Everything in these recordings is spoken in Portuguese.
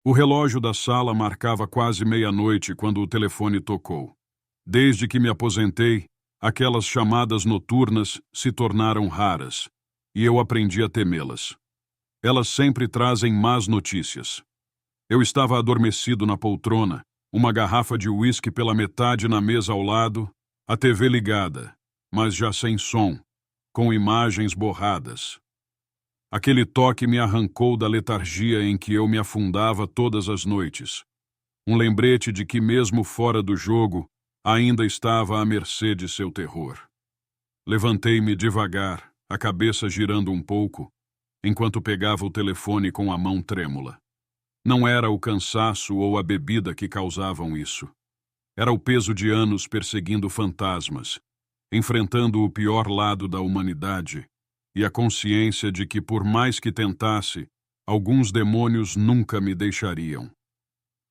O relógio da sala marcava quase meia-noite quando o telefone tocou. Desde que me aposentei, aquelas chamadas noturnas se tornaram raras, e eu aprendi a temê-las. Elas sempre trazem más notícias. Eu estava adormecido na poltrona, uma garrafa de uísque pela metade na mesa ao lado, a TV ligada, mas já sem som, com imagens borradas. Aquele toque me arrancou da letargia em que eu me afundava todas as noites. Um lembrete de que, mesmo fora do jogo, ainda estava à mercê de seu terror. Levantei-me devagar, a cabeça girando um pouco, enquanto pegava o telefone com a mão trêmula. Não era o cansaço ou a bebida que causavam isso. Era o peso de anos perseguindo fantasmas, enfrentando o pior lado da humanidade, e a consciência de que, por mais que tentasse, alguns demônios nunca me deixariam.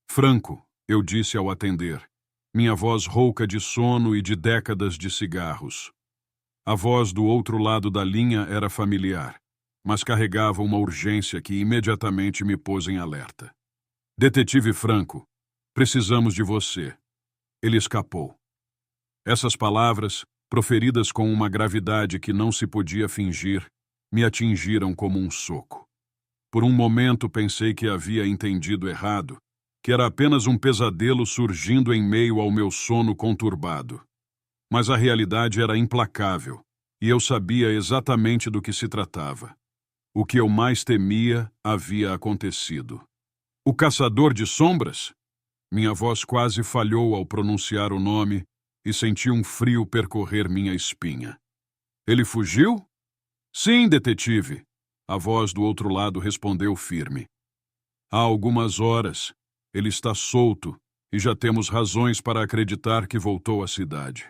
Franco, eu disse ao atender, minha voz rouca de sono e de décadas de cigarros. A voz do outro lado da linha era familiar, mas carregava uma urgência que imediatamente me pôs em alerta. Detetive Franco, precisamos de você. Ele escapou. Essas palavras, proferidas com uma gravidade que não se podia fingir, me atingiram como um soco. Por um momento pensei que havia entendido errado, que era apenas um pesadelo surgindo em meio ao meu sono conturbado. Mas a realidade era implacável, e eu sabia exatamente do que se tratava. O que eu mais temia havia acontecido. O caçador de sombras? Minha voz quase falhou ao pronunciar o nome e senti um frio percorrer minha espinha. Ele fugiu? Sim, detetive. A voz do outro lado respondeu firme. Há algumas horas. Ele está solto e já temos razões para acreditar que voltou à cidade.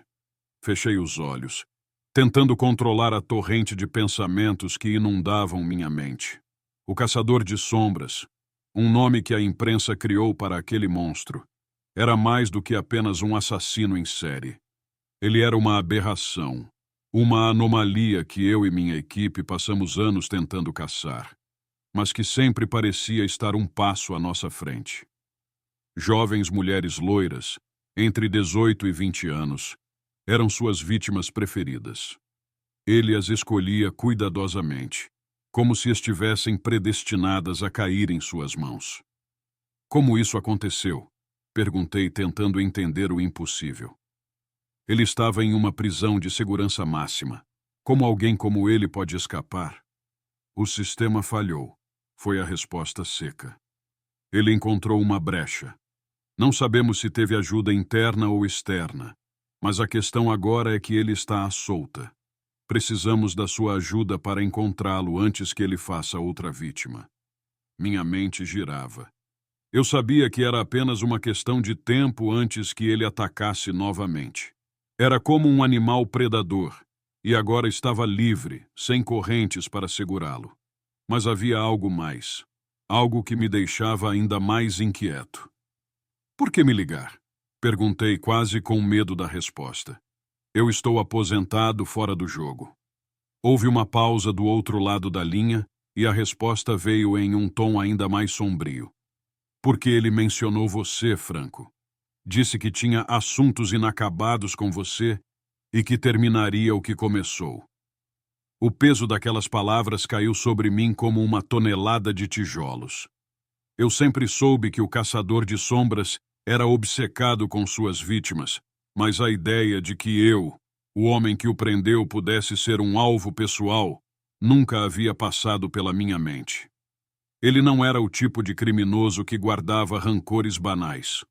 Fechei os olhos, tentando controlar a torrente de pensamentos que inundavam minha mente. O caçador de sombras, um nome que a imprensa criou para aquele monstro, era mais do que apenas um assassino em série. Ele era uma aberração, uma anomalia que eu e minha equipe passamos anos tentando caçar, mas que sempre parecia estar um passo à nossa frente. Jovens mulheres loiras, entre 18 e 20 anos, eram suas vítimas preferidas. Ele as escolhia cuidadosamente, como se estivessem predestinadas a cair em suas mãos. Como isso aconteceu? Perguntei, tentando entender o impossível. Ele estava em uma prisão de segurança máxima. Como alguém como ele pode escapar? O sistema falhou, foi a resposta seca. Ele encontrou uma brecha. Não sabemos se teve ajuda interna ou externa, mas a questão agora é que ele está à solta. Precisamos da sua ajuda para encontrá-lo antes que ele faça outra vítima. Minha mente girava. Eu sabia que era apenas uma questão de tempo antes que ele atacasse novamente. Era como um animal predador, e agora estava livre, sem correntes para segurá-lo. Mas havia algo mais, algo que me deixava ainda mais inquieto. Por que me ligar? Perguntei, quase com medo da resposta. Eu estou aposentado fora do jogo. Houve uma pausa do outro lado da linha e a resposta veio em um tom ainda mais sombrio. Porque ele mencionou você, Franco. Disse que tinha assuntos inacabados com você e que terminaria o que começou. O peso daquelas palavras caiu sobre mim como uma tonelada de tijolos. Eu sempre soube que o caçador de sombras era obcecado com suas vítimas, mas a ideia de que eu, o homem que o prendeu, pudesse ser um alvo pessoal, nunca havia passado pela minha mente. Ele não era o tipo de criminoso que guardava rancores banais.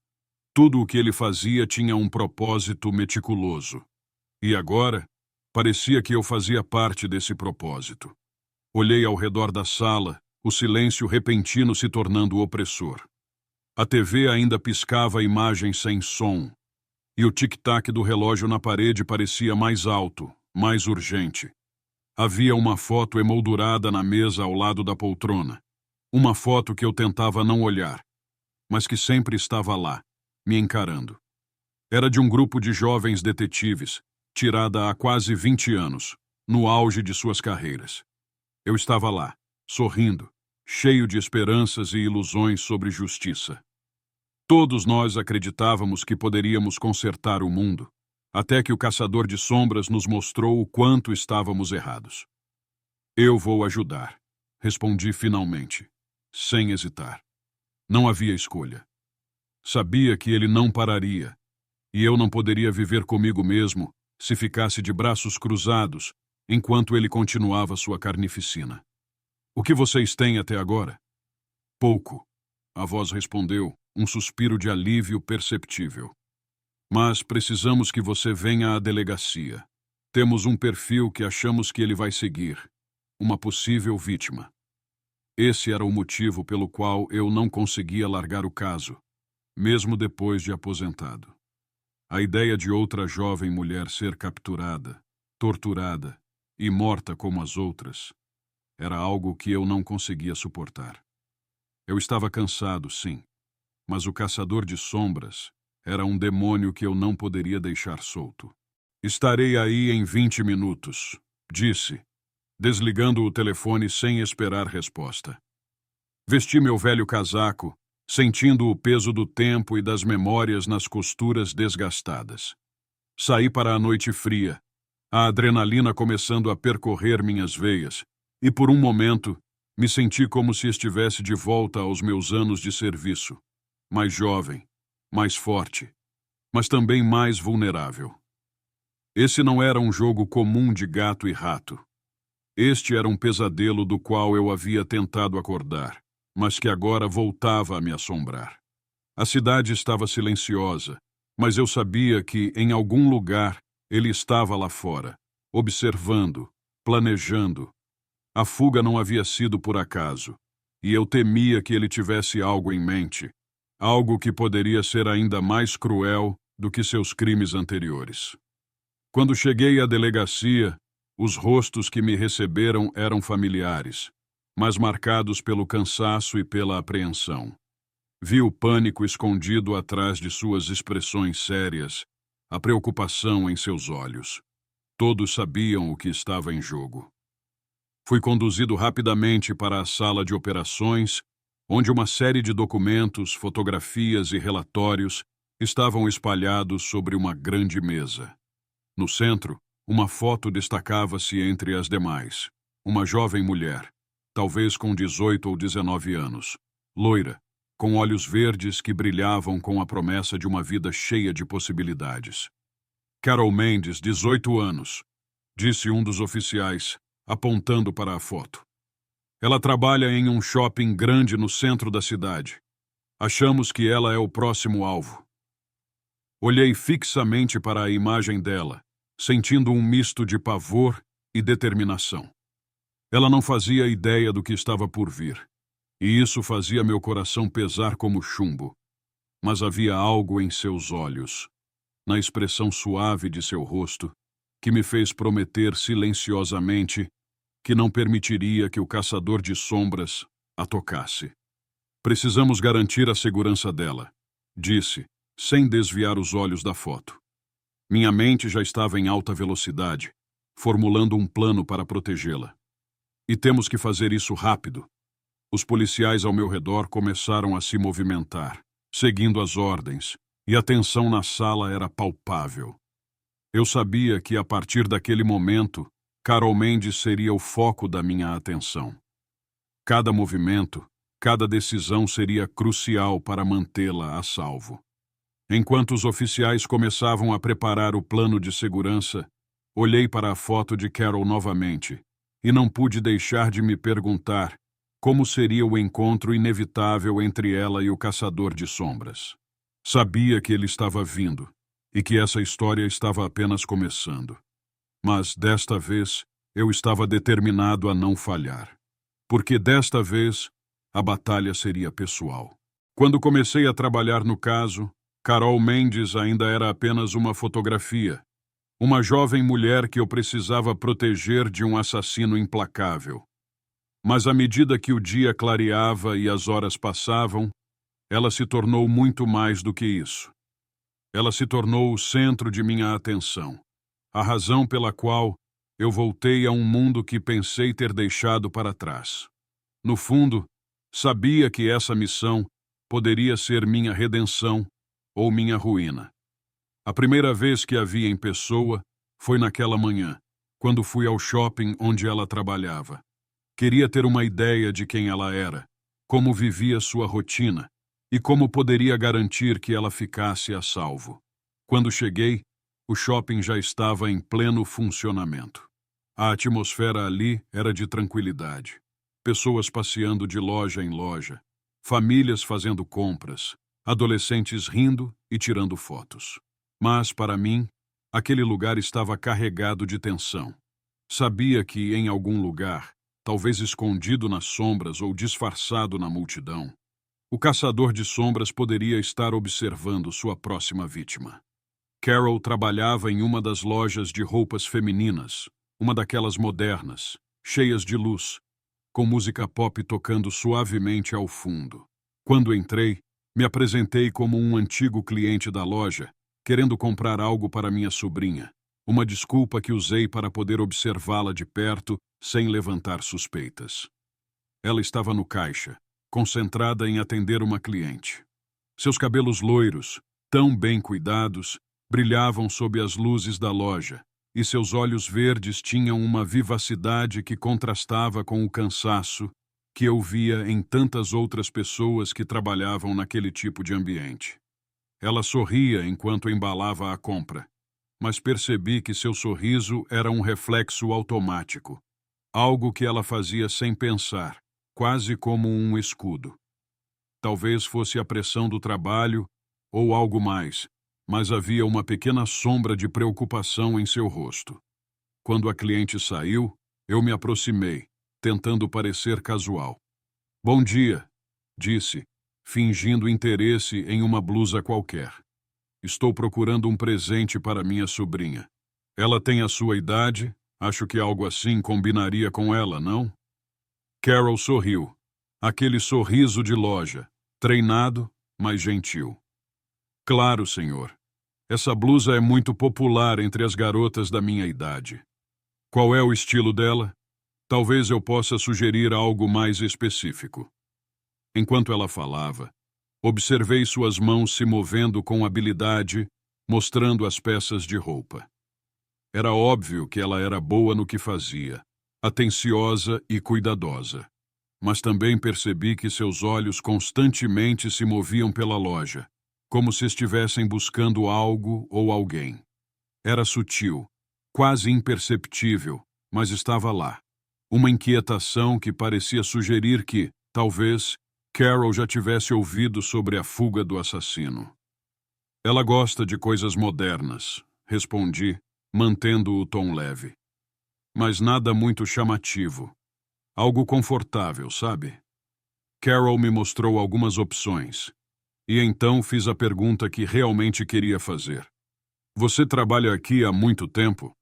Tudo o que ele fazia tinha um propósito meticuloso. E agora, parecia que eu fazia parte desse propósito. Olhei ao redor da sala, o silêncio repentino se tornando opressor. A TV ainda piscava imagens sem som, e o tic-tac do relógio na parede parecia mais alto, mais urgente. Havia uma foto emoldurada na mesa ao lado da poltrona. Uma foto que eu tentava não olhar, mas que sempre estava lá, me encarando. Era de um grupo de jovens detetives, tirada há quase 20 anos, no auge de suas carreiras. Eu estava lá, sorrindo, cheio de esperanças e ilusões sobre justiça. Todos nós acreditávamos que poderíamos consertar o mundo, até que o caçador de sombras nos mostrou o quanto estávamos errados. Eu vou ajudar, respondi finalmente, sem hesitar. Não havia escolha. Sabia que ele não pararia, e eu não poderia viver comigo mesmo se ficasse de braços cruzados enquanto ele continuava sua carnificina. O que vocês têm até agora? Pouco, a voz respondeu, um suspiro de alívio perceptível. Mas precisamos que você venha à delegacia. Temos um perfil que achamos que ele vai seguir, uma possível vítima. Esse era o motivo pelo qual eu não conseguia largar o caso, mesmo depois de aposentado. A ideia de outra jovem mulher ser capturada, torturada e morta como as outras era algo que eu não conseguia suportar. Eu estava cansado, sim, mas o caçador de sombras era um demônio que eu não poderia deixar solto. Estarei aí em 20 minutos, disse, desligando o telefone sem esperar resposta. Vesti meu velho casaco, sentindo o peso do tempo e das memórias nas costuras desgastadas. Saí para a noite fria, a adrenalina começando a percorrer minhas veias, e por um momento me senti como se estivesse de volta aos meus anos de serviço, mais jovem, mais forte, mas também mais vulnerável. Esse não era um jogo comum de gato e rato. Este era um pesadelo do qual eu havia tentado acordar, mas que agora voltava a me assombrar. A cidade estava silenciosa, mas eu sabia que, em algum lugar, ele estava lá fora, observando, planejando. A fuga não havia sido por acaso, e eu temia que ele tivesse algo em mente, algo que poderia ser ainda mais cruel do que seus crimes anteriores. Quando cheguei à delegacia, os rostos que me receberam eram familiares, mas marcados pelo cansaço e pela apreensão. Vi o pânico escondido atrás de suas expressões sérias, a preocupação em seus olhos. Todos sabiam o que estava em jogo. Fui conduzido rapidamente para a sala de operações, onde uma série de documentos, fotografias e relatórios estavam espalhados sobre uma grande mesa. No centro, uma foto destacava-se entre as demais. Uma jovem mulher, talvez com 18 ou 19 anos, loira, com olhos verdes que brilhavam com a promessa de uma vida cheia de possibilidades. Carol Mendes, 18 anos, disse um dos oficiais, apontando para a foto. Ela trabalha em um shopping grande no centro da cidade. Achamos que ela é o próximo alvo. Olhei fixamente para a imagem dela, sentindo um misto de pavor e determinação. Ela não fazia ideia do que estava por vir, e isso fazia meu coração pesar como chumbo. Mas havia algo em seus olhos, na expressão suave de seu rosto, que me fez prometer silenciosamente que não permitiria que o caçador de sombras a tocasse. Precisamos garantir a segurança dela, disse, sem desviar os olhos da foto. Minha mente já estava em alta velocidade, formulando um plano para protegê-la. E temos que fazer isso rápido. Os policiais ao meu redor começaram a se movimentar, seguindo as ordens, e a tensão na sala era palpável. Eu sabia que, a partir daquele momento, Carol Mendes seria o foco da minha atenção. Cada movimento, cada decisão seria crucial para mantê-la a salvo. Enquanto os oficiais começavam a preparar o plano de segurança, olhei para a foto de Carol novamente e não pude deixar de me perguntar como seria o encontro inevitável entre ela e o caçador de sombras. Sabia que ele estava vindo e que essa história estava apenas começando. Mas, desta vez, eu estava determinado a não falhar. Porque, desta vez, a batalha seria pessoal. Quando comecei a trabalhar no caso, Carol Mendes ainda era apenas uma fotografia. Uma jovem mulher que eu precisava proteger de um assassino implacável. Mas, à medida que o dia clareava e as horas passavam, ela se tornou muito mais do que isso. Ela se tornou o centro de minha atenção. A razão pela qual eu voltei a um mundo que pensei ter deixado para trás. No fundo, Sabia que essa missão poderia ser minha redenção ou minha ruína. A primeira vez que a vi em pessoa foi naquela manhã, quando fui ao shopping onde ela trabalhava. Queria ter uma ideia de quem ela era, como vivia sua rotina e como poderia garantir que ela ficasse a salvo. Quando cheguei, o shopping já estava em pleno funcionamento. A atmosfera ali era de tranquilidade. Pessoas passeando de loja em loja, famílias fazendo compras, adolescentes rindo e tirando fotos. Mas, para mim, aquele lugar estava carregado de tensão. Sabia que, em algum lugar, talvez escondido nas sombras ou disfarçado na multidão, o caçador de sombras poderia estar observando sua próxima vítima. Carol trabalhava em uma das lojas de roupas femininas, uma daquelas modernas, cheias de luz, com música pop tocando suavemente ao fundo. Quando entrei, me apresentei como um antigo cliente da loja, querendo comprar algo para minha sobrinha, uma desculpa que usei para poder observá-la de perto sem levantar suspeitas. Ela estava no caixa, concentrada em atender uma cliente. Seus cabelos loiros, tão bem cuidados, brilhavam sob as luzes da loja, e seus olhos verdes tinham uma vivacidade que contrastava com o cansaço que eu via em tantas outras pessoas que trabalhavam naquele tipo de ambiente. Ela sorria enquanto embalava a compra, mas percebi que seu sorriso era um reflexo automático, algo que ela fazia sem pensar, quase como um escudo. Talvez fosse a pressão do trabalho ou algo mais, mas havia uma pequena sombra de preocupação em seu rosto. Quando a cliente saiu, eu me aproximei, tentando parecer casual. "Bom dia", disse, fingindo interesse em uma blusa qualquer. "Estou procurando um presente para minha sobrinha. Ela tem a sua idade, acho que algo assim combinaria com ela, não?" Carol sorriu. Aquele sorriso de loja, treinado, mas gentil. "Claro, senhor. Essa blusa é muito popular entre as garotas da minha idade. Qual é o estilo dela? Talvez eu possa sugerir algo mais específico." Enquanto ela falava, observei suas mãos se movendo com habilidade, mostrando as peças de roupa. Era óbvio que ela era boa no que fazia, atenciosa e cuidadosa. Mas também percebi que seus olhos constantemente se moviam pela loja, como se estivessem buscando algo ou alguém. Era sutil, quase imperceptível, mas estava lá. Uma inquietação que parecia sugerir que, talvez, Carol já tivesse ouvido sobre a fuga do assassino. "Ela gosta de coisas modernas", respondi, mantendo o tom leve. "Mas nada muito chamativo. Algo confortável, sabe?" Carol me mostrou algumas opções. E então fiz a pergunta que realmente queria fazer. "Você trabalha aqui há muito tempo?"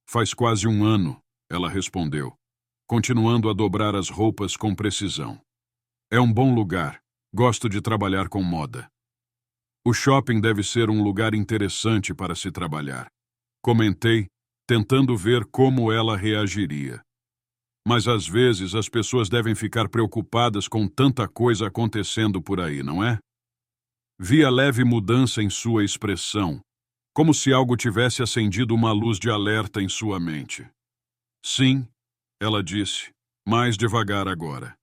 "Faz quase um ano", ela respondeu, continuando a dobrar as roupas com precisão. "É um bom lugar. Gosto de trabalhar com moda." "O shopping deve ser um lugar interessante para se trabalhar", comentei, tentando ver como ela reagiria. "Mas às vezes as pessoas devem ficar preocupadas com tanta coisa acontecendo por aí, não é?" Vi a leve mudança em sua expressão, como se algo tivesse acendido uma luz de alerta em sua mente. "Sim", ela disse, mais devagar agora.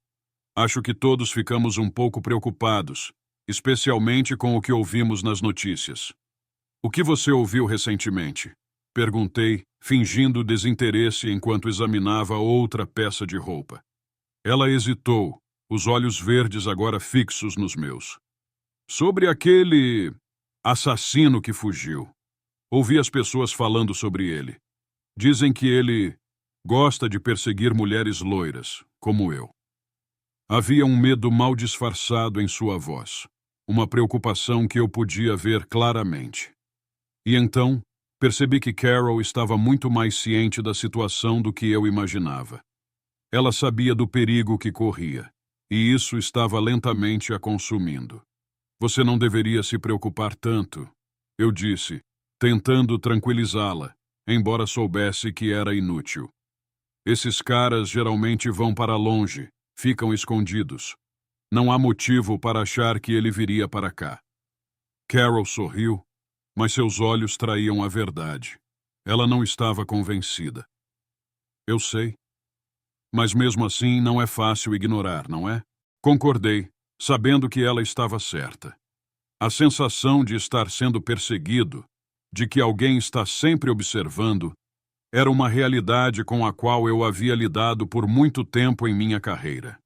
"Acho que todos ficamos um pouco preocupados, especialmente com o que ouvimos nas notícias." "O que você ouviu recentemente?" perguntei, fingindo desinteresse enquanto examinava outra peça de roupa. Ela hesitou, os olhos verdes agora fixos nos meus. "Sobre aquele assassino que fugiu. Ouvi as pessoas falando sobre ele. Dizem que ele gosta de perseguir mulheres loiras, como eu." Havia um medo mal disfarçado em sua voz, uma preocupação que eu podia ver claramente. E então, percebi que Carol estava muito mais ciente da situação do que eu imaginava. Ela sabia do perigo que corria, e isso estava lentamente a consumindo. "Você não deveria se preocupar tanto", eu disse, tentando tranquilizá-la, embora soubesse que era inútil. "Esses caras geralmente vão para longe, ficam escondidos. Não há motivo para achar que ele viria para cá. Carol sorriu, mas seus olhos traíam a verdade. Ela não estava convencida. Eu sei. Mas mesmo assim não é fácil ignorar, não é? Concordei, sabendo que ela estava certa. A sensação de estar sendo perseguido, de que alguém está sempre observando, era uma realidade com a qual eu havia lidado por muito tempo em minha carreira.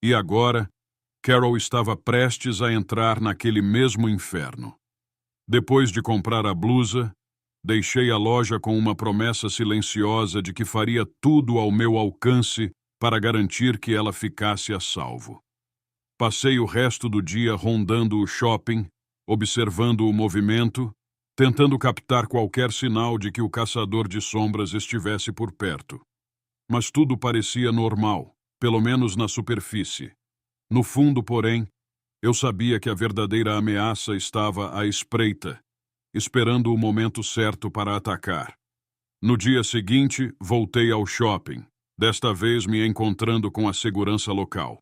E agora, Carol estava prestes a entrar naquele mesmo inferno. Depois de comprar a blusa, deixei a loja com uma promessa silenciosa de que faria tudo ao meu alcance para garantir que ela ficasse a salvo. Passei o resto do dia rondando o shopping, observando o movimento, tentando captar qualquer sinal de que o caçador de sombras estivesse por perto. Mas tudo parecia normal, pelo menos na superfície. No fundo, porém, eu sabia que a verdadeira ameaça estava à espreita, esperando o momento certo para atacar. No dia seguinte, voltei ao shopping, desta vez me encontrando com a segurança local.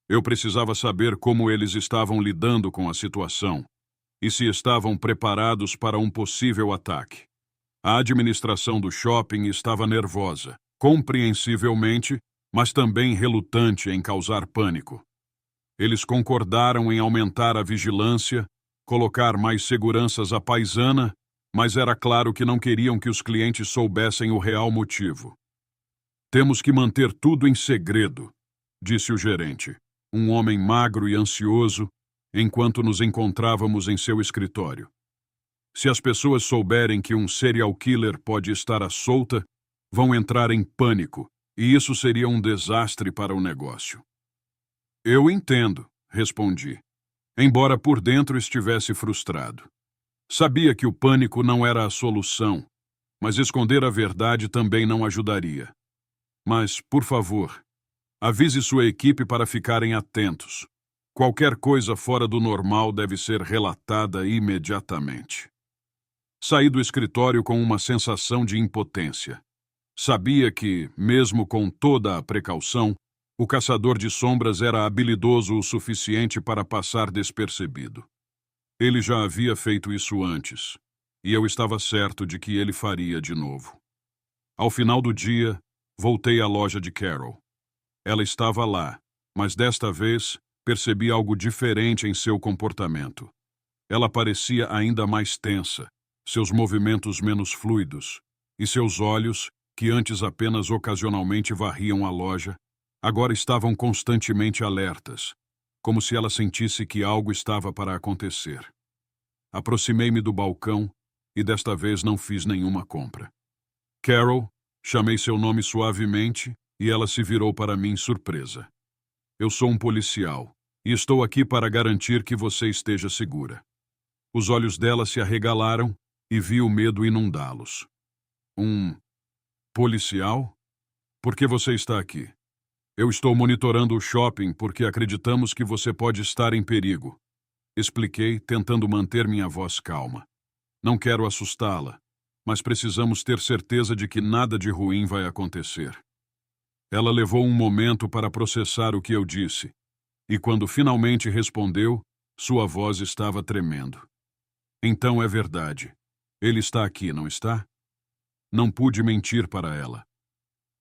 Eu precisava saber como eles estavam lidando com a situação e se estavam preparados para um possível ataque. A administração do shopping estava nervosa, compreensivelmente, mas também relutante em causar pânico. Eles concordaram em aumentar a vigilância, colocar mais seguranças à paisana, mas era claro que não queriam que os clientes soubessem o real motivo. Temos que manter tudo em segredo, disse o gerente, um homem magro e ansioso, enquanto nos encontrávamos em seu escritório. Se as pessoas souberem que um serial killer pode estar à solta, vão entrar em pânico, e isso seria um desastre para o negócio. Eu entendo, respondi, embora por dentro estivesse frustrado. Sabia que o pânico não era a solução, mas esconder a verdade também não ajudaria. Mas, por favor, avise sua equipe para ficarem atentos. Qualquer coisa fora do normal deve ser relatada imediatamente. Saí do escritório com uma sensação de impotência. Sabia que, mesmo com toda a precaução, o caçador de sombras era habilidoso o suficiente para passar despercebido. Ele já havia feito isso antes, e eu estava certo de que ele faria de novo. Ao final do dia, voltei à loja de Carol. Ela estava lá, mas desta vez percebi algo diferente em seu comportamento. Ela parecia ainda mais tensa, seus movimentos menos fluidos, e seus olhos, que antes apenas ocasionalmente varriam a loja, agora estavam constantemente alertas, como se ela sentisse que algo estava para acontecer. Aproximei-me do balcão e desta vez não fiz nenhuma compra. Carol, chamei seu nome suavemente e ela se virou para mim surpresa. Eu sou um policial e estou aqui para garantir que você esteja segura. Os olhos dela se arregalaram e vi o medo inundá-los. Um policial? Por que você está aqui? Eu estou monitorando o shopping porque acreditamos que você pode estar em perigo. Expliquei, tentando manter minha voz calma. Não quero assustá-la, mas precisamos ter certeza de que nada de ruim vai acontecer. Ela levou um momento para processar o que eu disse, e quando finalmente respondeu, sua voz estava tremendo. Então é verdade. Ele está aqui, não está? Não pude mentir para ela.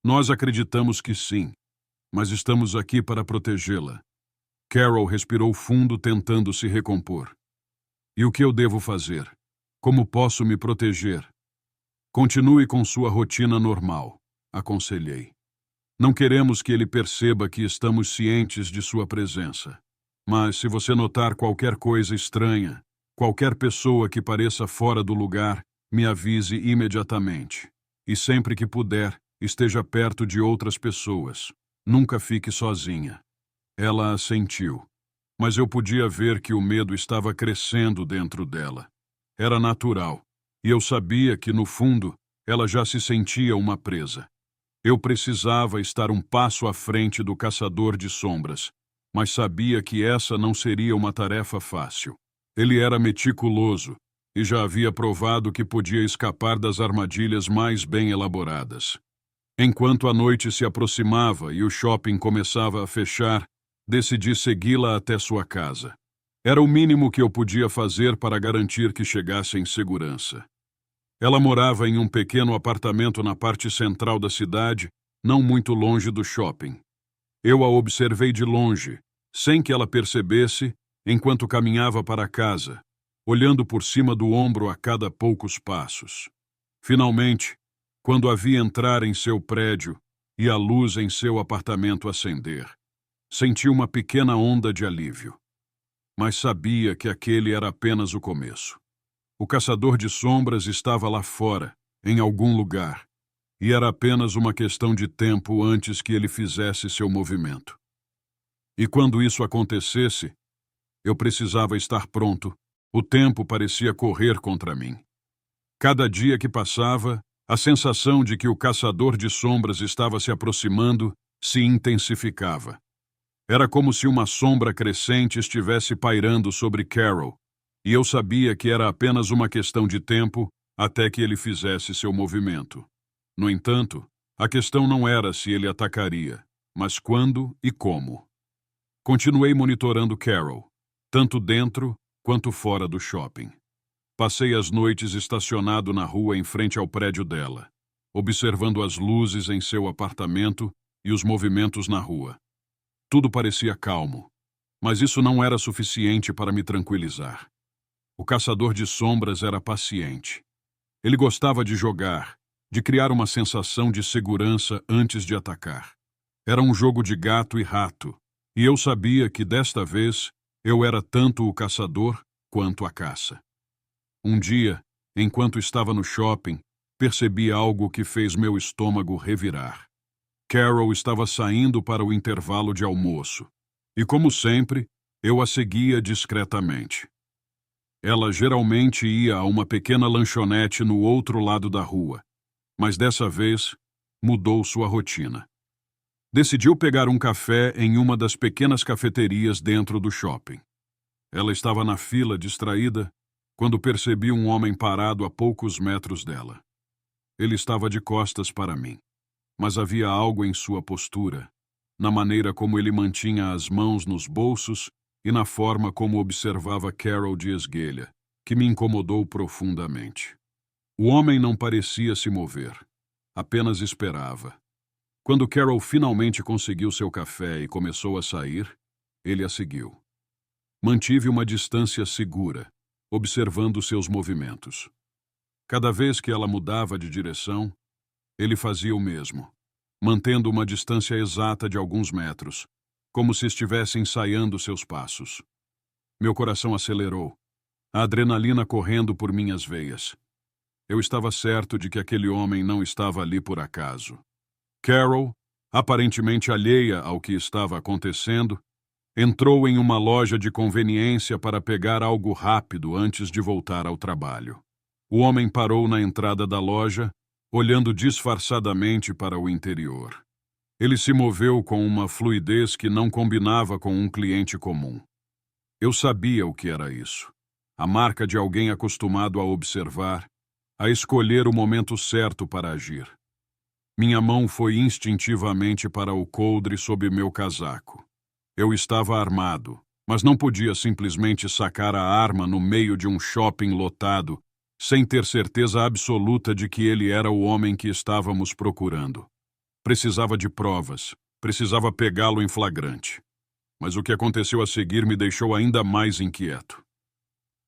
Nós acreditamos que sim, mas estamos aqui para protegê-la. Carol respirou fundo, tentando se recompor. E o que eu devo fazer? Como posso me proteger? Continue com sua rotina normal, aconselhei. Não queremos que ele perceba que estamos cientes de sua presença. Mas se você notar qualquer coisa estranha, qualquer pessoa que pareça fora do lugar, me avise imediatamente. E sempre que puder, esteja perto de outras pessoas. Nunca fique sozinha. Ela assentiu, mas eu podia ver que o medo estava crescendo dentro dela. Era natural, e eu sabia que, no fundo, ela já se sentia uma presa. Eu precisava estar um passo à frente do caçador de sombras, mas sabia que essa não seria uma tarefa fácil. Ele era meticuloso e já havia provado que podia escapar das armadilhas mais bem elaboradas. Enquanto a noite se aproximava e o shopping começava a fechar, Decidi segui-la até sua casa. Era o mínimo que eu podia fazer para garantir que chegasse em segurança. Ela morava em um pequeno apartamento na parte central da cidade, não muito longe do shopping. Eu a observei de longe, sem que ela percebesse, enquanto caminhava para casa, olhando por cima do ombro a cada poucos passos. Finalmente, quando a vi entrar em seu prédio e a luz em seu apartamento acender, senti uma pequena onda de alívio. Mas sabia que aquele era apenas o começo. O caçador de sombras estava lá fora, em algum lugar, e era apenas uma questão de tempo antes que ele fizesse seu movimento. E quando isso acontecesse, eu precisava estar pronto. O tempo parecia correr contra mim. Cada dia que passava, a sensação de que o caçador de sombras estava se aproximando se intensificava. Era como se uma sombra crescente estivesse pairando sobre Carol, e eu sabia que era apenas uma questão de tempo até que ele fizesse seu movimento. No entanto, a questão não era se ele atacaria, mas quando e como. Continuei monitorando Carol, tanto dentro quanto fora do shopping. Passei as noites estacionado na rua em frente ao prédio dela, observando as luzes em seu apartamento e os movimentos na rua. Tudo parecia calmo, mas isso não era suficiente para me tranquilizar. O caçador de sombras era paciente. Ele gostava de jogar, de criar uma sensação de segurança antes de atacar. Era um jogo de gato e rato, e eu sabia que desta vez eu era tanto o caçador quanto a caça. Um dia, enquanto estava no shopping, percebi algo que fez meu estômago revirar. Carol estava saindo para o intervalo de almoço, e como sempre, eu a seguia discretamente. Ela geralmente ia a uma pequena lanchonete no outro lado da rua, mas dessa vez mudou sua rotina. Decidiu pegar um café em uma das pequenas cafeterias dentro do shopping. Ela estava na fila, distraída, quando percebi um homem parado a poucos metros dela. Ele estava de costas para mim, mas havia algo em sua postura, na maneira como ele mantinha as mãos nos bolsos e na forma como observava Carol de esguelha, que me incomodou profundamente. O homem não parecia se mover, apenas esperava. Quando Carol finalmente conseguiu seu café e começou a sair, ele a seguiu. Mantive uma distância segura, observando seus movimentos. Cada vez que ela mudava de direção, ele fazia o mesmo, mantendo uma distância exata de alguns metros, como se estivesse ensaiando seus passos. Meu coração acelerou, a adrenalina correndo por minhas veias. Eu estava certo de que aquele homem não estava ali por acaso. Carol, aparentemente alheia ao que estava acontecendo, entrou em uma loja de conveniência para pegar algo rápido antes de voltar ao trabalho. O homem parou na entrada da loja, olhando disfarçadamente para o interior. Ele se moveu com uma fluidez que não combinava com um cliente comum. Eu sabia o que era isso. A marca de alguém acostumado a observar, a escolher o momento certo para agir. Minha mão foi instintivamente para o coldre sob meu casaco. Eu estava armado, mas não podia simplesmente sacar a arma no meio de um shopping lotado, sem ter certeza absoluta de que ele era o homem que estávamos procurando. Precisava de provas, precisava pegá-lo em flagrante. Mas o que aconteceu a seguir me deixou ainda mais inquieto.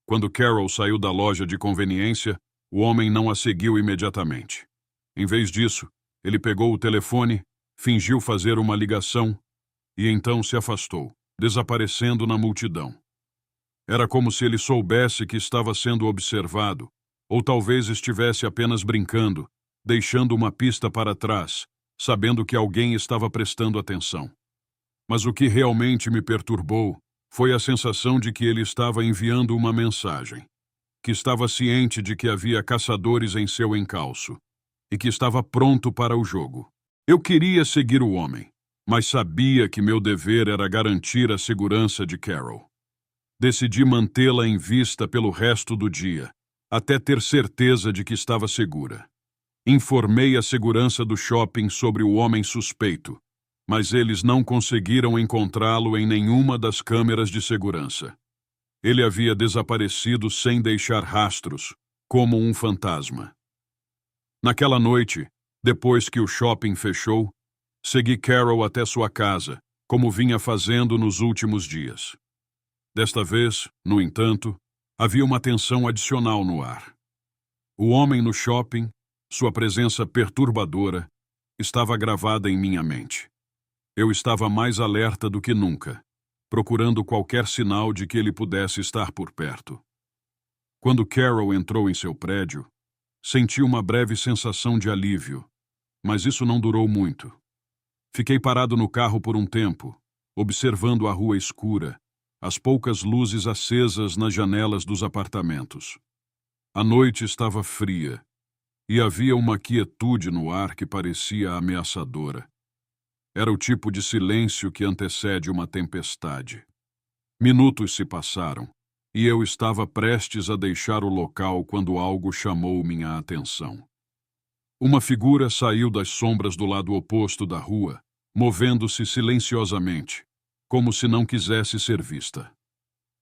Quando Carol saiu da loja de conveniência, o homem não a seguiu imediatamente. Em vez disso, ele pegou o telefone, fingiu fazer uma ligação e então se afastou, desaparecendo na multidão. Era como se ele soubesse que estava sendo observado, ou talvez estivesse apenas brincando, deixando uma pista para trás, sabendo que alguém estava prestando atenção. Mas o que realmente me perturbou foi a sensação de que ele estava enviando uma mensagem, que estava ciente de que havia caçadores em seu encalço, e que estava pronto para o jogo. Eu queria seguir o homem, mas sabia que meu dever era garantir a segurança de Carol. Decidi mantê-la em vista pelo resto do dia, até ter certeza de que estava segura. Informei a segurança do shopping sobre o homem suspeito, mas eles não conseguiram encontrá-lo em nenhuma das câmeras de segurança. Ele havia desaparecido sem deixar rastros, como um fantasma. Naquela noite, depois que o shopping fechou, segui Carol até sua casa, como vinha fazendo nos últimos dias. Desta vez, no entanto, havia uma tensão adicional no ar. O homem no shopping, sua presença perturbadora, estava gravada em minha mente. Eu estava mais alerta do que nunca, procurando qualquer sinal de que ele pudesse estar por perto. Quando Carol entrou em seu prédio, senti uma breve sensação de alívio, mas isso não durou muito. Fiquei parado no carro por um tempo, observando a rua escura, as poucas luzes acesas nas janelas dos apartamentos. A noite estava fria, e havia uma quietude no ar que parecia ameaçadora. Era o tipo de silêncio que antecede uma tempestade. Minutos se passaram, e eu estava prestes a deixar o local quando algo chamou minha atenção. Uma figura saiu das sombras do lado oposto da rua, movendo-se silenciosamente, como se não quisesse ser vista.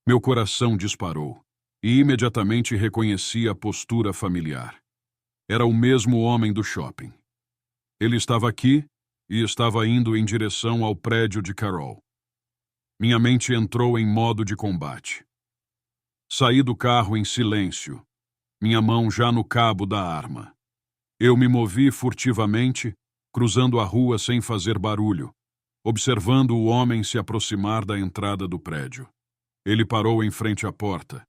Meu coração disparou, e imediatamente reconheci a postura familiar. Era o mesmo homem do shopping. Ele estava aqui e estava indo em direção ao prédio de Carol. Minha mente entrou em modo de combate. Saí do carro em silêncio, minha mão já no cabo da arma. Eu me movi furtivamente, cruzando a rua sem fazer barulho, observando o homem se aproximar da entrada do prédio. Ele parou em frente à porta,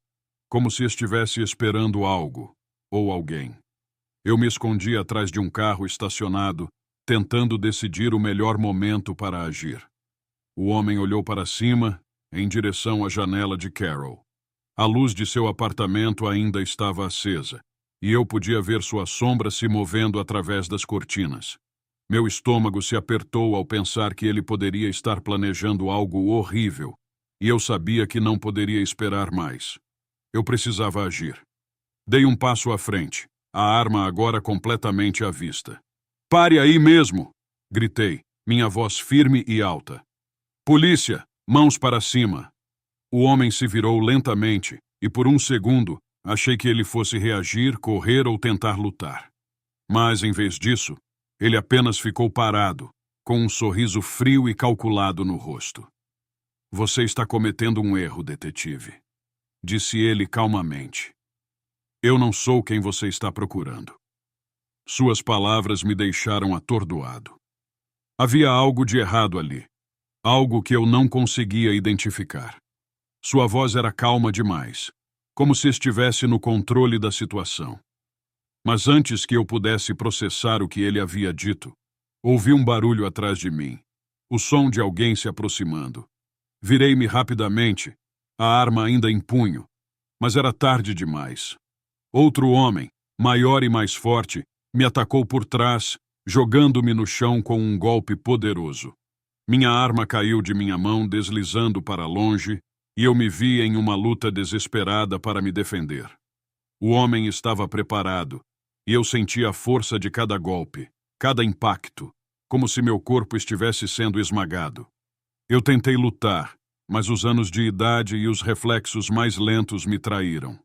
como se estivesse esperando algo ou alguém. Eu me escondi atrás de um carro estacionado, tentando decidir o melhor momento para agir. O homem olhou para cima, em direção à janela de Carol. A luz de seu apartamento ainda estava acesa, e eu podia ver sua sombra se movendo através das cortinas. Meu estômago se apertou ao pensar que ele poderia estar planejando algo horrível, e eu sabia que não poderia esperar mais. Eu precisava agir. Dei um passo à frente, a arma agora completamente à vista. "Pare aí mesmo!" gritei, minha voz firme e alta. "Polícia! Mãos para cima!" O homem se virou lentamente, e por um segundo achei que ele fosse reagir, correr ou tentar lutar. Mas, em vez disso, ele apenas ficou parado, com um sorriso frio e calculado no rosto. "Você está cometendo um erro, detetive", disse ele calmamente. "Eu não sou quem você está procurando." Suas palavras me deixaram atordoado. Havia algo de errado ali, algo que eu não conseguia identificar. Sua voz era calma demais, como se estivesse no controle da situação. Mas antes que eu pudesse processar o que ele havia dito, ouvi um barulho atrás de mim, o som de alguém se aproximando. Virei-me rapidamente, a arma ainda em punho, mas era tarde demais. Outro homem, maior e mais forte, me atacou por trás, jogando-me no chão com um golpe poderoso. Minha arma caiu de minha mão, deslizando para longe, e eu me vi em uma luta desesperada para me defender. O homem estava preparado, e eu sentia a força de cada golpe, cada impacto, como se meu corpo estivesse sendo esmagado. Eu tentei lutar, mas os anos de idade e os reflexos mais lentos me traíram.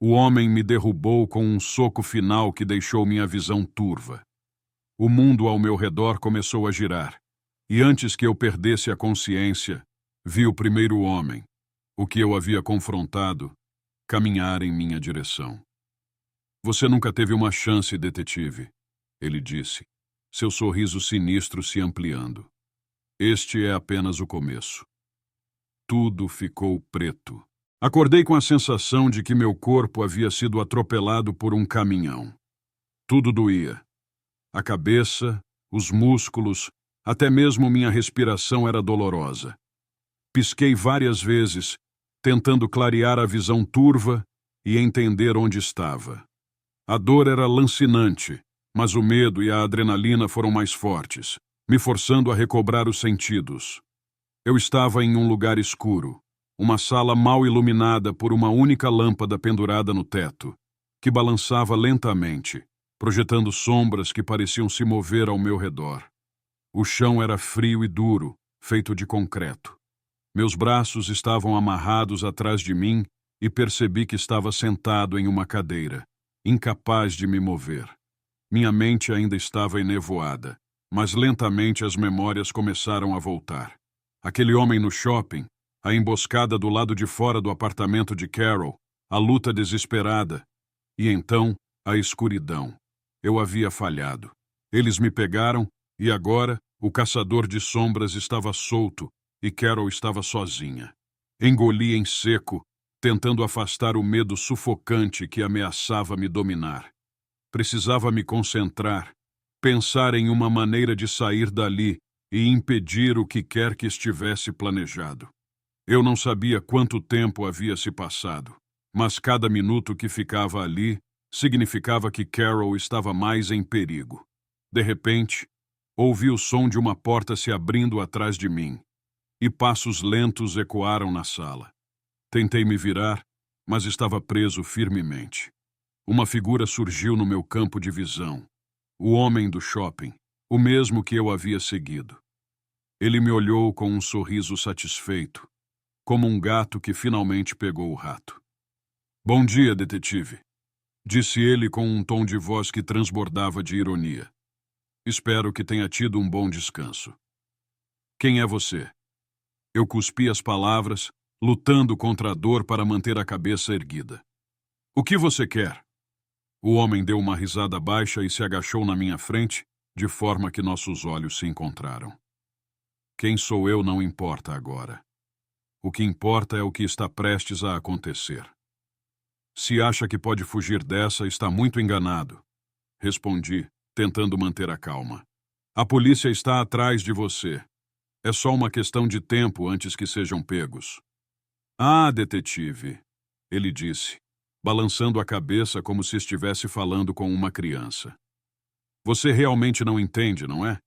O homem me derrubou com um soco final que deixou minha visão turva. O mundo ao meu redor começou a girar, e antes que eu perdesse a consciência, vi o primeiro homem, o que eu havia confrontado, caminhar em minha direção. "Você nunca teve uma chance, detetive", ele disse, seu sorriso sinistro se ampliando. "Este é apenas o começo." Tudo ficou preto. Acordei com a sensação de que meu corpo havia sido atropelado por um caminhão. Tudo doía. A cabeça, os músculos, até mesmo minha respiração era dolorosa. Pisquei várias vezes, tentando clarear a visão turva e entender onde estava. A dor era lancinante, mas o medo e a adrenalina foram mais fortes, me forçando a recobrar os sentidos. Eu estava em um lugar escuro, uma sala mal iluminada por uma única lâmpada pendurada no teto, que balançava lentamente, projetando sombras que pareciam se mover ao meu redor. O chão era frio e duro, feito de concreto. Meus braços estavam amarrados atrás de mim e percebi que estava sentado em uma cadeira, incapaz de me mover. Minha mente ainda estava enevoada, mas lentamente as memórias começaram a voltar. Aquele homem no shopping, a emboscada do lado de fora do apartamento de Carol, a luta desesperada. E então, a escuridão. Eu havia falhado. Eles me pegaram e agora o caçador de sombras estava solto e Carol estava sozinha. Engoli em seco, tentando afastar o medo sufocante que ameaçava me dominar. Precisava me concentrar, pensar em uma maneira de sair dali e impedir o que quer que estivesse planejado. Eu não sabia quanto tempo havia se passado, mas cada minuto que ficava ali significava que Carol estava mais em perigo. De repente, ouvi o som de uma porta se abrindo atrás de mim, e passos lentos ecoaram na sala. Tentei me virar, mas estava preso firmemente. Uma figura surgiu no meu campo de visão. O homem do shopping, o mesmo que eu havia seguido. Ele me olhou com um sorriso satisfeito, como um gato que finalmente pegou o rato. "Bom dia, detetive", disse ele com um tom de voz que transbordava de ironia. "Espero que tenha tido um bom descanso." "Quem é você?" Eu cuspi as palavras, lutando contra a dor para manter a cabeça erguida. "O que você quer?" O homem deu uma risada baixa e se agachou na minha frente, de forma que nossos olhos se encontraram. Quem sou eu não importa agora. O que importa é o que está prestes a acontecer. "Se acha que pode fugir dessa, está muito enganado", respondi, tentando manter a calma. "A polícia está atrás de você. É só uma questão de tempo antes que sejam pegos." "Ah, detetive", ele disse, balançando a cabeça como se estivesse falando com uma criança. "Você realmente não entende, não é?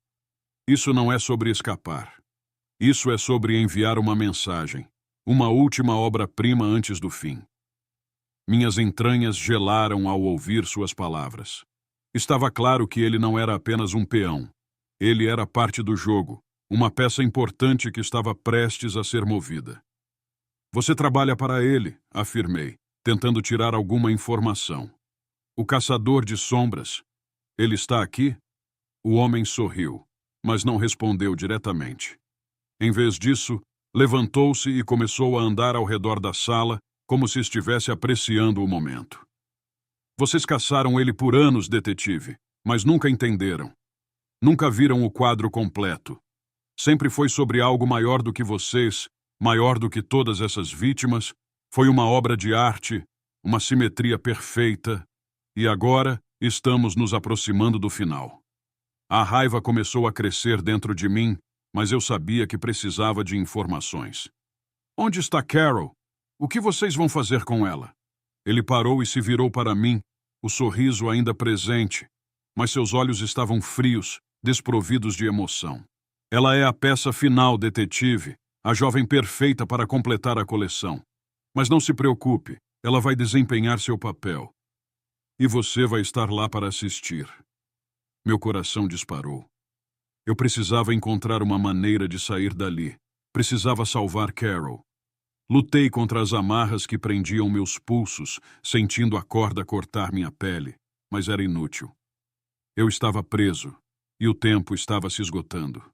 Isso não é sobre escapar. Isso é sobre enviar uma mensagem, uma última obra-prima antes do fim." Minhas entranhas gelaram ao ouvir suas palavras. Estava claro que ele não era apenas um peão. Ele era parte do jogo, uma peça importante que estava prestes a ser movida. "Você trabalha para ele", afirmei, tentando tirar alguma informação. "O caçador de sombras. Ele está aqui?" O homem sorriu, mas não respondeu diretamente. Em vez disso, levantou-se e começou a andar ao redor da sala, como se estivesse apreciando o momento. "Vocês caçaram ele por anos, detetive, mas nunca entenderam. Nunca viram o quadro completo. Sempre foi sobre algo maior do que vocês, maior do que todas essas vítimas. Foi uma obra de arte, uma simetria perfeita. E agora estamos nos aproximando do final." A raiva começou a crescer dentro de mim, mas eu sabia que precisava de informações. "Onde está Carol? O que vocês vão fazer com ela?" Ele parou e se virou para mim, o sorriso ainda presente, mas seus olhos estavam frios, desprovidos de emoção. "Ela é a peça final, detetive, a jovem perfeita para completar a coleção. Mas não se preocupe, ela vai desempenhar seu papel. E você vai estar lá para assistir." Meu coração disparou. Eu precisava encontrar uma maneira de sair dali. Precisava salvar Carol. Lutei contra as amarras que prendiam meus pulsos, sentindo a corda cortar minha pele, mas era inútil. Eu estava preso, e o tempo estava se esgotando.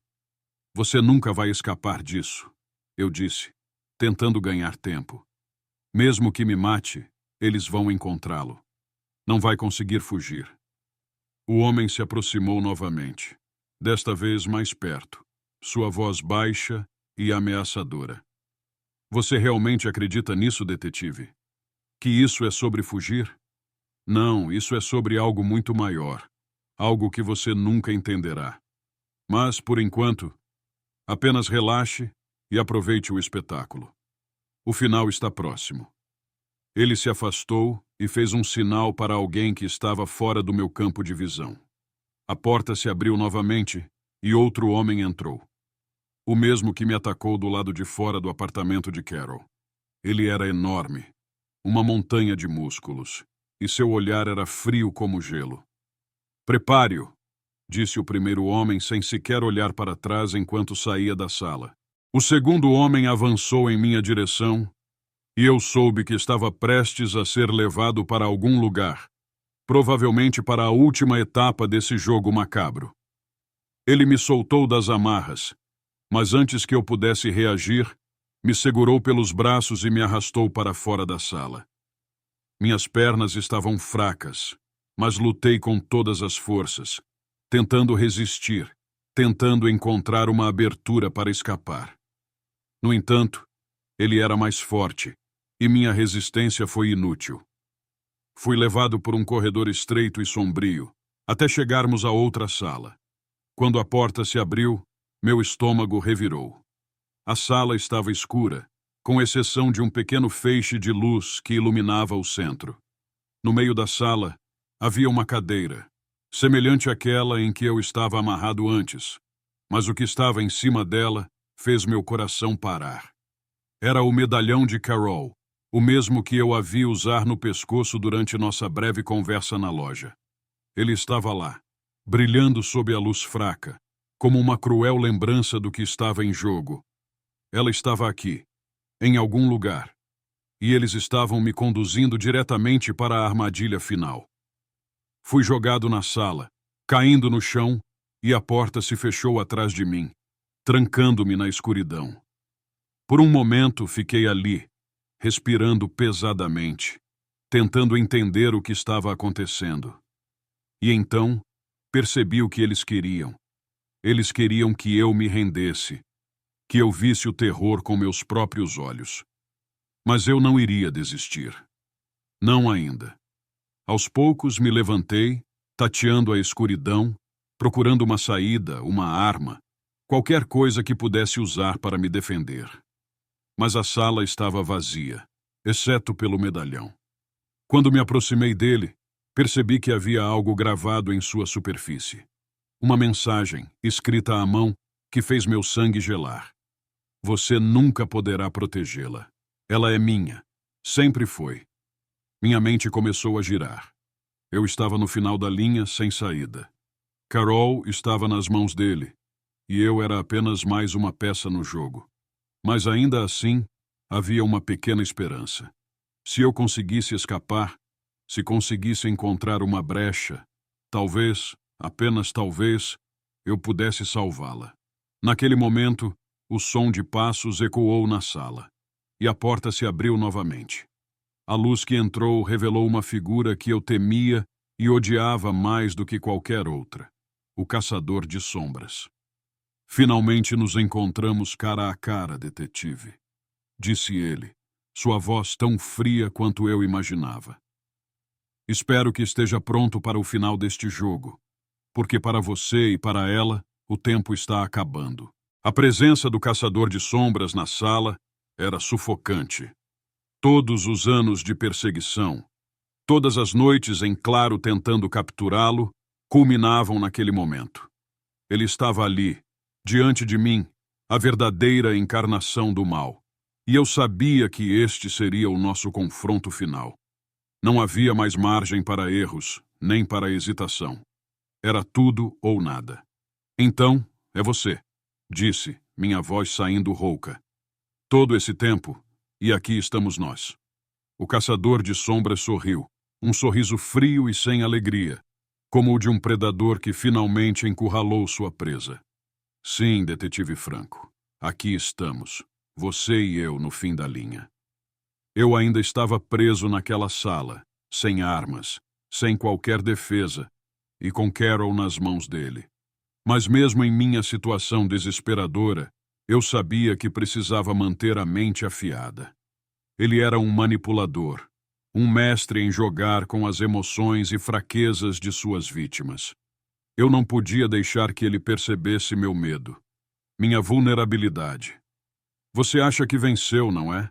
"Você nunca vai escapar disso", eu disse, tentando ganhar tempo. "Mesmo que me mate, eles vão encontrá-lo. Não vai conseguir fugir." O homem se aproximou novamente, desta vez mais perto, sua voz baixa e ameaçadora. "Você realmente acredita nisso, detetive? Que isso é sobre fugir? Não, isso é sobre algo muito maior, algo que você nunca entenderá. Mas, por enquanto, apenas relaxe e aproveite o espetáculo. O final está próximo." Ele se afastou e fez um sinal para alguém que estava fora do meu campo de visão. A porta se abriu novamente e outro homem entrou. O mesmo que me atacou do lado de fora do apartamento de Carol. Ele era enorme, uma montanha de músculos, e seu olhar era frio como gelo. "Prepare-o", disse o primeiro homem sem sequer olhar para trás enquanto saía da sala. O segundo homem avançou em minha direção e eu soube que estava prestes a ser levado para algum lugar, provavelmente para a última etapa desse jogo macabro. Ele me soltou das amarras, mas antes que eu pudesse reagir, me segurou pelos braços e me arrastou para fora da sala. Minhas pernas estavam fracas, mas lutei com todas as forças, tentando resistir, tentando encontrar uma abertura para escapar. No entanto, ele era mais forte, e minha resistência foi inútil. Fui levado por um corredor estreito e sombrio, até chegarmos a outra sala. Quando a porta se abriu, meu estômago revirou. A sala estava escura, com exceção de um pequeno feixe de luz que iluminava o centro. No meio da sala, havia uma cadeira, semelhante àquela em que eu estava amarrado antes, mas o que estava em cima dela fez meu coração parar. Era o medalhão de Carol, o mesmo que eu havia usar no pescoço durante nossa breve conversa na loja. Ele estava lá, brilhando sob a luz fraca, como uma cruel lembrança do que estava em jogo. Ela estava aqui, em algum lugar, e eles estavam me conduzindo diretamente para a armadilha final. Fui jogado na sala, caindo no chão, e a porta se fechou atrás de mim, trancando-me na escuridão. Por um momento fiquei ali, respirando pesadamente, tentando entender o que estava acontecendo. E então, percebi o que eles queriam. Eles queriam que eu me rendesse, que eu visse o terror com meus próprios olhos. Mas eu não iria desistir. Não ainda. Aos poucos me levantei, tateando a escuridão, procurando uma saída, uma arma, qualquer coisa que pudesse usar para me defender. Mas a sala estava vazia, exceto pelo medalhão. Quando me aproximei dele, percebi que havia algo gravado em sua superfície. Uma mensagem, escrita à mão, que fez meu sangue gelar. Você nunca poderá protegê-la. Ela é minha. Sempre foi. Minha mente começou a girar. Eu estava no final da linha, sem saída. Carol estava nas mãos dele, e eu era apenas mais uma peça no jogo. Mas ainda assim, havia uma pequena esperança. Se eu conseguisse escapar, se conseguisse encontrar uma brecha, talvez, apenas talvez, eu pudesse salvá-la. Naquele momento, o som de passos ecoou na sala, e a porta se abriu novamente. A luz que entrou revelou uma figura que eu temia e odiava mais do que qualquer outra, o Caçador de Sombras. Finalmente nos encontramos cara a cara, detetive, disse ele, sua voz tão fria quanto eu imaginava. Espero que esteja pronto para o final deste jogo, porque para você e para ela, o tempo está acabando. A presença do Caçador de Sombras na sala era sufocante. Todos os anos de perseguição, todas as noites em claro tentando capturá-lo, culminavam naquele momento. Ele estava ali, diante de mim, a verdadeira encarnação do mal, e eu sabia que este seria o nosso confronto final. Não havia mais margem para erros, nem para hesitação. Era tudo ou nada. Então, é você, disse, minha voz saindo rouca. Todo esse tempo, e aqui estamos nós. O Caçador de Sombras sorriu, um sorriso frio e sem alegria, como o de um predador que finalmente encurralou sua presa. Sim, detetive Franco, aqui estamos, você e eu no fim da linha. Eu ainda estava preso naquela sala, sem armas, sem qualquer defesa, e com Carol nas mãos dele. Mas mesmo em minha situação desesperadora, eu sabia que precisava manter a mente afiada. Ele era um manipulador, um mestre em jogar com as emoções e fraquezas de suas vítimas. Eu não podia deixar que ele percebesse meu medo, minha vulnerabilidade. Você acha que venceu, não é?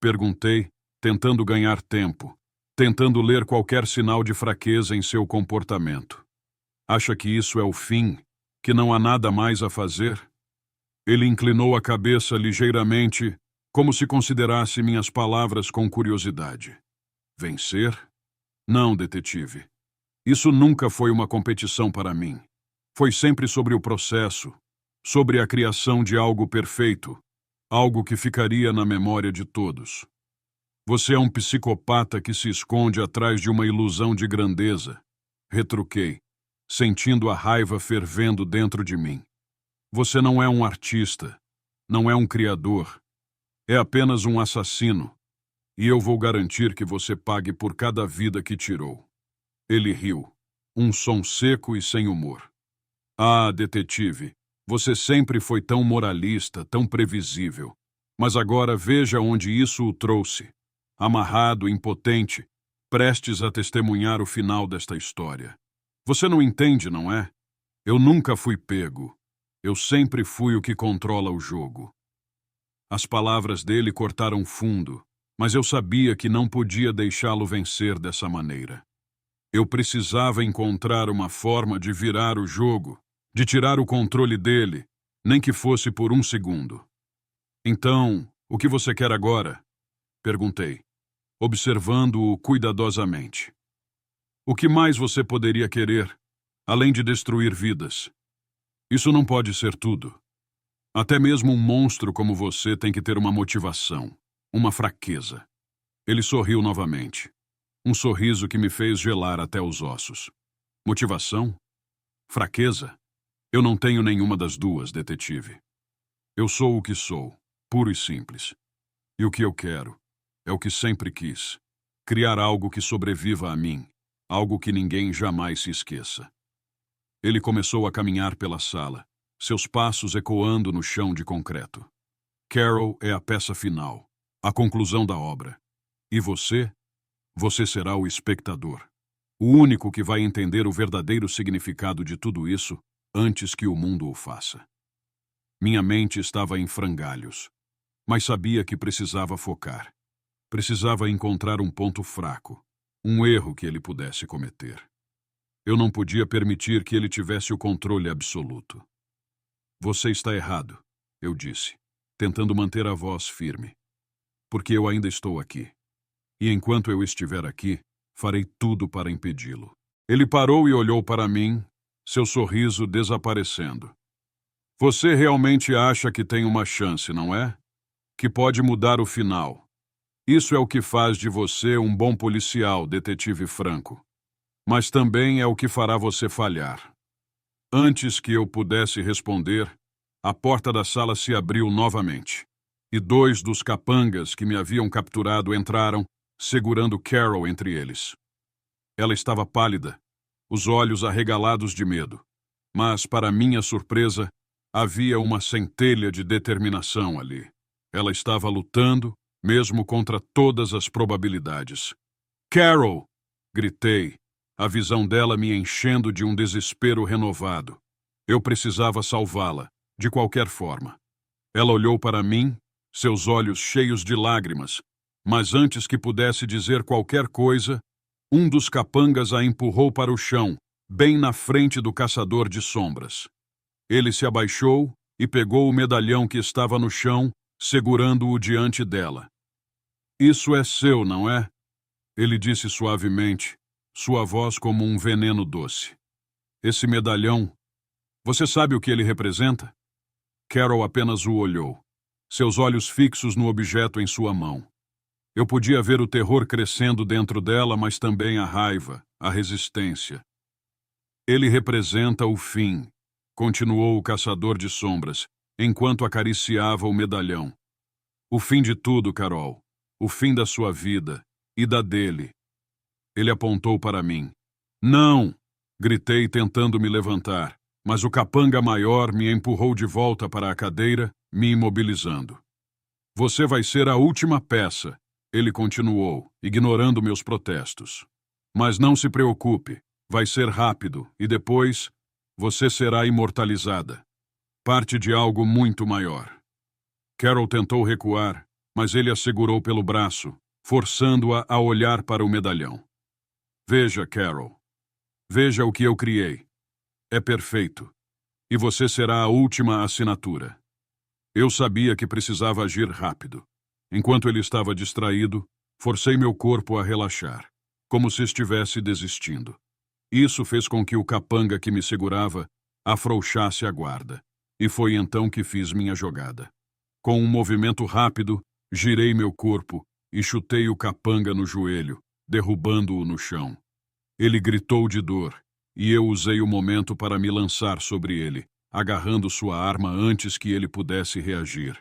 Perguntei, tentando ganhar tempo, tentando ler qualquer sinal de fraqueza em seu comportamento. Acha que isso é o fim, que não há nada mais a fazer? Ele inclinou a cabeça ligeiramente, como se considerasse minhas palavras com curiosidade. Vencer? Não, detetive. Isso nunca foi uma competição para mim. Foi sempre sobre o processo, sobre a criação de algo perfeito, algo que ficaria na memória de todos. Você é um psicopata que se esconde atrás de uma ilusão de grandeza, retruquei, sentindo a raiva fervendo dentro de mim. Você não é um artista, não é um criador, é apenas um assassino, e eu vou garantir que você pague por cada vida que tirou. Ele riu, um som seco e sem humor. Ah, detetive, você sempre foi tão moralista, tão previsível. Mas agora veja onde isso o trouxe. Amarrado, impotente, prestes a testemunhar o final desta história. Você não entende, não é? Eu nunca fui pego. Eu sempre fui o que controla o jogo. As palavras dele cortaram fundo, mas eu sabia que não podia deixá-lo vencer dessa maneira. Eu precisava encontrar uma forma de virar o jogo, de tirar o controle dele, nem que fosse por um segundo. Então, o que você quer agora? Perguntei, observando-o cuidadosamente. O que mais você poderia querer, além de destruir vidas? Isso não pode ser tudo. Até mesmo um monstro como você tem que ter uma motivação, uma fraqueza. Ele sorriu novamente. Um sorriso que me fez gelar até os ossos. Motivação? Fraqueza? Eu não tenho nenhuma das duas, detetive. Eu sou o que sou, puro e simples. E o que eu quero é o que sempre quis. Criar algo que sobreviva a mim, algo que ninguém jamais se esqueça. Ele começou a caminhar pela sala, seus passos ecoando no chão de concreto. Carol é a peça final, a conclusão da obra. E você? Você será o espectador. O único que vai entender o verdadeiro significado de tudo isso antes que o mundo o faça. Minha mente estava em frangalhos, mas sabia que precisava focar. Precisava encontrar um ponto fraco, um erro que ele pudesse cometer. Eu não podia permitir que ele tivesse o controle absoluto. Você está errado, eu disse, tentando manter a voz firme. Porque eu ainda estou aqui. E enquanto eu estiver aqui, farei tudo para impedi-lo. Ele parou e olhou para mim, seu sorriso desaparecendo. Você realmente acha que tem uma chance, não é? Que pode mudar o final. Isso é o que faz de você um bom policial, detetive Franco. Mas também é o que fará você falhar. Antes que eu pudesse responder, a porta da sala se abriu novamente, e 2 dos capangas que me haviam capturado entraram, segurando Carol entre eles. Ela estava pálida, os olhos arregalados de medo, mas, para minha surpresa, havia uma centelha de determinação ali. Ela estava lutando, mesmo contra todas as probabilidades. Carol! Gritei, a visão dela me enchendo de um desespero renovado. Eu precisava salvá-la, de qualquer forma. Ela olhou para mim, seus olhos cheios de lágrimas, mas antes que pudesse dizer qualquer coisa, um dos capangas a empurrou para o chão, bem na frente do caçador de sombras. Ele se abaixou e pegou o medalhão que estava no chão, segurando-o diante dela. Isso é seu, não é? Ele disse suavemente, sua voz como um veneno doce. Esse medalhão, você sabe o que ele representa? Carol apenas o olhou, seus olhos fixos no objeto em sua mão. Eu podia ver o terror crescendo dentro dela, mas também a raiva, a resistência. Ele representa o fim, continuou o caçador de sombras, enquanto acariciava o medalhão. O fim de tudo, Carol. O fim da sua vida e da dele. Ele apontou para mim. Não! Gritei tentando me levantar, mas o capanga maior me empurrou de volta para a cadeira, me imobilizando. Você vai ser a última peça, ele continuou, ignorando meus protestos. Mas não se preocupe, vai ser rápido e depois você será imortalizada. Parte de algo muito maior. Carol tentou recuar, mas ele a segurou pelo braço, forçando-a a olhar para o medalhão. Veja, Carol. Veja o que eu criei. É perfeito. E você será a última assinatura. Eu sabia que precisava agir rápido. Enquanto ele estava distraído, forcei meu corpo a relaxar, como se estivesse desistindo. Isso fez com que o capanga que me segurava afrouxasse a guarda. E foi então que fiz minha jogada. Com um movimento rápido, girei meu corpo e chutei o capanga no joelho, derrubando-o no chão. Ele gritou de dor, e eu usei o momento para me lançar sobre ele, agarrando sua arma antes que ele pudesse reagir.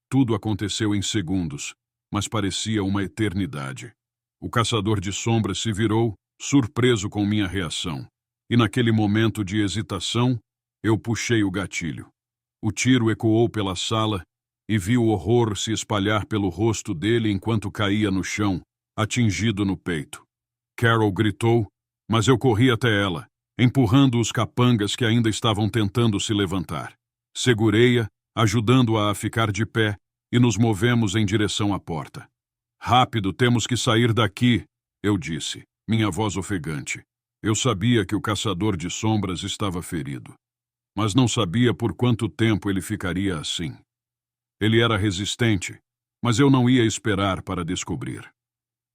Tudo aconteceu em segundos, mas parecia uma eternidade. O caçador de sombras se virou, surpreso com minha reação, e naquele momento de hesitação, eu puxei o gatilho. O tiro ecoou pela sala e vi o horror se espalhar pelo rosto dele enquanto caía no chão, atingido no peito. Carol gritou, mas eu corri até ela, empurrando os capangas que ainda estavam tentando se levantar. Segurei-a, ajudando-a a ficar de pé, e nos movemos em direção à porta. Rápido, temos que sair daqui, eu disse, minha voz ofegante. Eu sabia que o caçador de sombras estava ferido, mas não sabia por quanto tempo ele ficaria assim. Ele era resistente, mas eu não ia esperar para descobrir.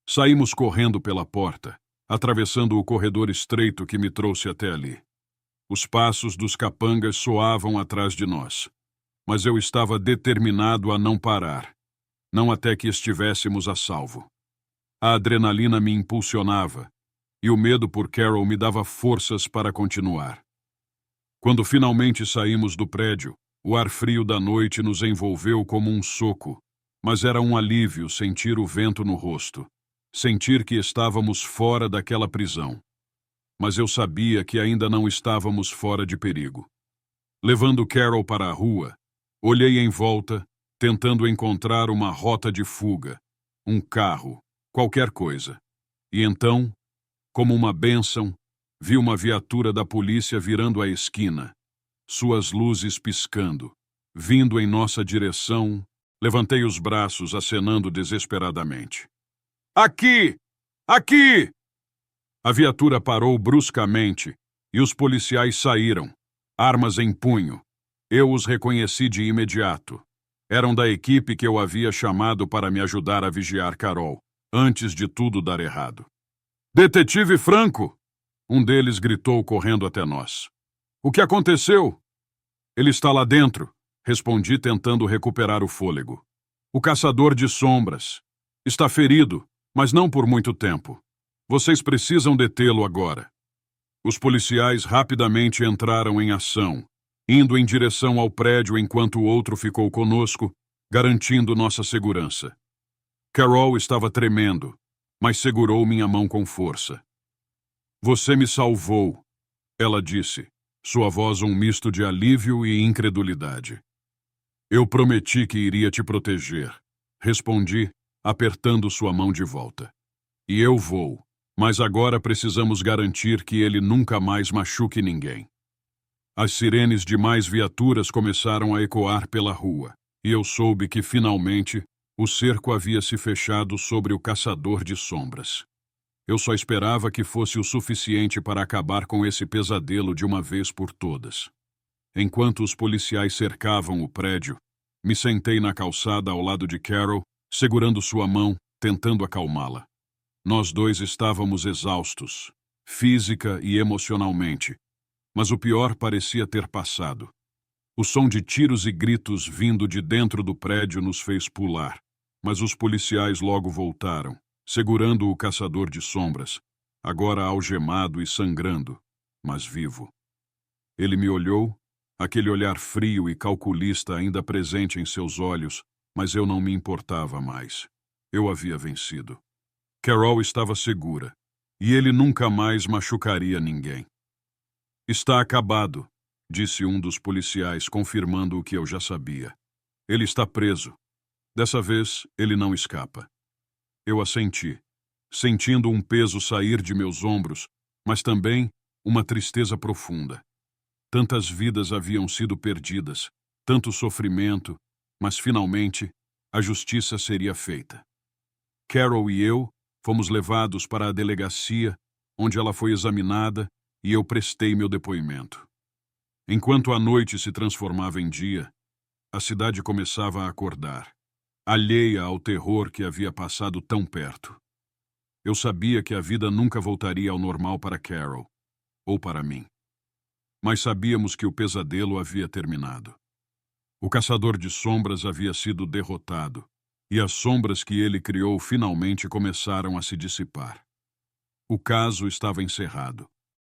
Saímos correndo pela porta, atravessando o corredor estreito que me trouxe até ali. Os passos dos capangas soavam atrás de nós, mas eu estava determinado a não parar, não até que estivéssemos a salvo. A adrenalina me impulsionava, e o medo por Carol me dava forças para continuar. Quando finalmente saímos do prédio, o ar frio da noite nos envolveu como um soco, mas era um alívio sentir o vento no rosto, sentir que estávamos fora daquela prisão. Mas eu sabia que ainda não estávamos fora de perigo. Levando Carol para a rua, olhei em volta, tentando encontrar uma rota de fuga, um carro, qualquer coisa. E então, como uma bênção, vi uma viatura da polícia virando a esquina, suas luzes piscando, vindo em nossa direção. Levantei os braços, acenando desesperadamente. Aqui! Aqui! A viatura parou bruscamente e os policiais saíram, armas em punho. Eu os reconheci de imediato. Eram da equipe que eu havia chamado para me ajudar a vigiar Carol, antes de tudo dar errado. Detetive Franco! Um deles gritou correndo até nós. O que aconteceu? Ele está lá dentro, respondi tentando recuperar o fôlego. O caçador de sombras. Está ferido, mas não por muito tempo. Vocês precisam detê-lo agora. Os policiais rapidamente entraram em ação, indo em direção ao prédio enquanto o outro ficou conosco, garantindo nossa segurança. Carol estava tremendo, mas segurou minha mão com força. Você me salvou, ela disse, sua voz um misto de alívio e incredulidade. Eu prometi que iria te proteger, respondi, apertando sua mão de volta. E eu vou, mas agora precisamos garantir que ele nunca mais machuque ninguém. As sirenes de mais viaturas começaram a ecoar pela rua, e eu soube que, finalmente, o cerco havia se fechado sobre o caçador de sombras. Eu só esperava que fosse o suficiente para acabar com esse pesadelo de uma vez por todas. Enquanto os policiais cercavam o prédio, me sentei na calçada ao lado de Carol, segurando sua mão, tentando acalmá-la. Nós dois estávamos exaustos, física e emocionalmente, mas o pior parecia ter passado. O som de tiros e gritos vindo de dentro do prédio nos fez pular, mas os policiais logo voltaram, segurando o caçador de sombras, agora algemado e sangrando, mas vivo. Ele me olhou, aquele olhar frio e calculista ainda presente em seus olhos, mas eu não me importava mais. Eu havia vencido. Carol estava segura, e ele nunca mais machucaria ninguém. Está acabado, disse um dos policiais, confirmando o que eu já sabia. Ele está preso. Dessa vez, ele não escapa. Eu assenti, sentindo um peso sair de meus ombros, mas também uma tristeza profunda. Tantas vidas haviam sido perdidas, tanto sofrimento, mas finalmente a justiça seria feita. Carol e eu fomos levados para a delegacia, onde ela foi examinada e eu prestei meu depoimento. Enquanto a noite se transformava em dia, a cidade começava a acordar, alheia ao terror que havia passado tão perto. Eu sabia que a vida nunca voltaria ao normal para Carol, ou para mim. mas sabíamos que o pesadelo havia terminado. O caçador de sombras havia sido derrotado, e as sombras que ele criou finalmente começaram a se dissipar. O caso estava encerrado.